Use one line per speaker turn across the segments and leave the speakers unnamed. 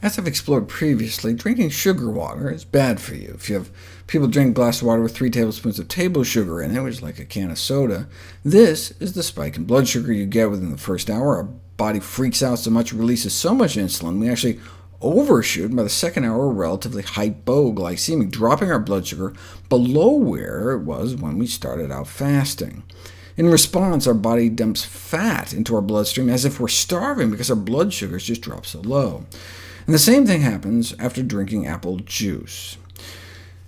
As I've explored previously, drinking sugar water is bad for you. If you have people drink a glass of water with 3 tablespoons of table sugar in it, which is like a can of soda, this is the spike in blood sugar you get within the first hour. Our body freaks out so much, it releases so much insulin, we actually overshoot, and by the second hour we're relatively hypoglycemic, dropping our blood sugar below where it was when we started out fasting. In response, our body dumps fat into our bloodstream as if we're starving because our blood sugars just drop so low. And the same thing happens after drinking apple juice.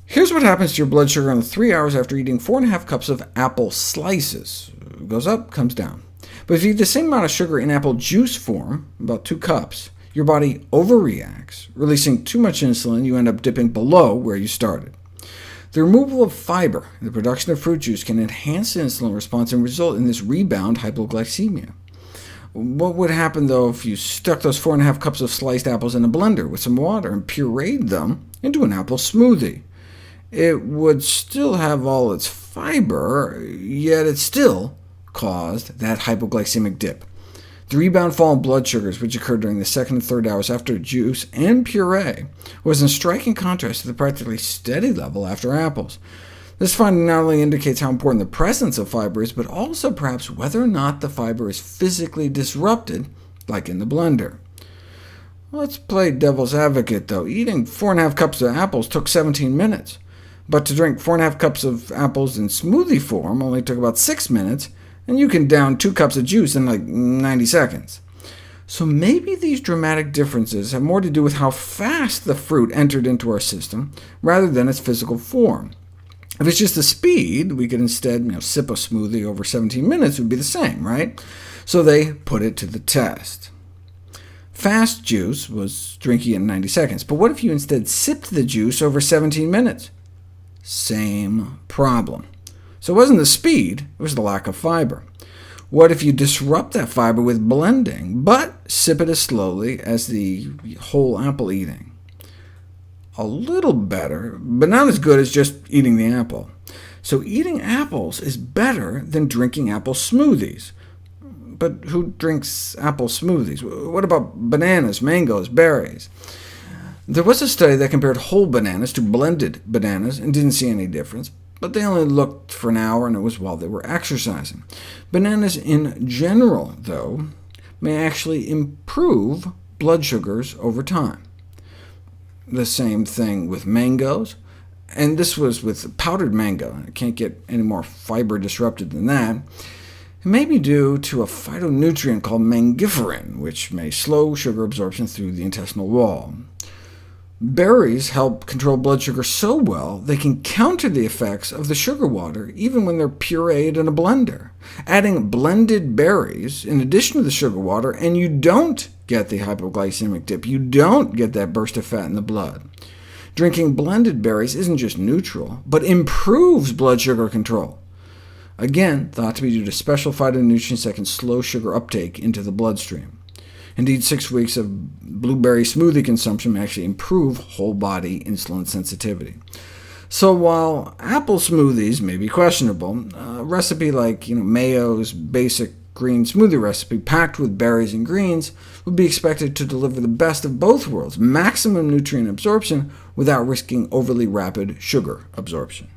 Here's what happens to your blood sugar in the 3 hours after eating 4.5 cups of apple slices. It goes up, comes down. But if you eat the same amount of sugar in apple juice form, about 2 cups, your body overreacts, releasing too much insulin. You end up dipping below where you started. The removal of fiber and the production of fruit juice can enhance the insulin response and result in this rebound hypoglycemia. What would happen, though, if you stuck those 4.5 cups of sliced apples in a blender with some water and pureed them into an apple smoothie? It would still have all its fiber, yet it still caused that hypoglycemic dip. The rebound fall in blood sugars, which occurred during the second and third hours after juice and puree, was in striking contrast to the practically steady level after apples. This finding not only indicates how important the presence of fiber is, but also perhaps whether or not the fiber is physically disrupted, like in the blender. Let's play devil's advocate, though. Eating 4.5 cups of apples took 17 minutes, but to drink 4.5 cups of apples in smoothie form only took about 6 minutes, and you can down 2 cups of juice in like 90 seconds. So maybe these dramatic differences have more to do with how fast the fruit entered into our system, rather than its physical form. If it's just the speed, we could instead sip a smoothie over 17 minutes, it would be the same, right? So they put it to the test. Fast juice was drinking it in 90 seconds, but what if you instead sipped the juice over 17 minutes? Same problem. So it wasn't the speed, it was the lack of fiber. What if you disrupt that fiber with blending, but sip it as slowly as the whole apple eating? A little better, but not as good as just eating the apple. So eating apples is better than drinking apple smoothies. But who drinks apple smoothies? What about bananas, mangoes, berries? There was a study that compared whole bananas to blended bananas and didn't see any difference, but they only looked for an hour, and it was while they were exercising. Bananas in general, though, may actually improve blood sugars over time. The same thing with mangoes, and this was with powdered mango. It can't get any more fiber disrupted than that. It may be due to a phytonutrient called mangiferin, which may slow sugar absorption through the intestinal wall. Berries help control blood sugar so well they can counter the effects of the sugar water, even when they're pureed in a blender. Adding blended berries in addition to the sugar water, and you don't get the hypoglycemic dip. You don't get that burst of fat in the blood. Drinking blended berries isn't just neutral, but improves blood sugar control. Again, thought to be due to special phytonutrients that can slow sugar uptake into the bloodstream. Indeed, 6 weeks of blueberry smoothie consumption may actually improve whole-body insulin sensitivity. So while apple smoothies may be questionable, a recipe like Mayo's basic green smoothie recipe, packed with berries and greens, would be expected to deliver the best of both worlds, maximum nutrient absorption without risking overly rapid sugar absorption.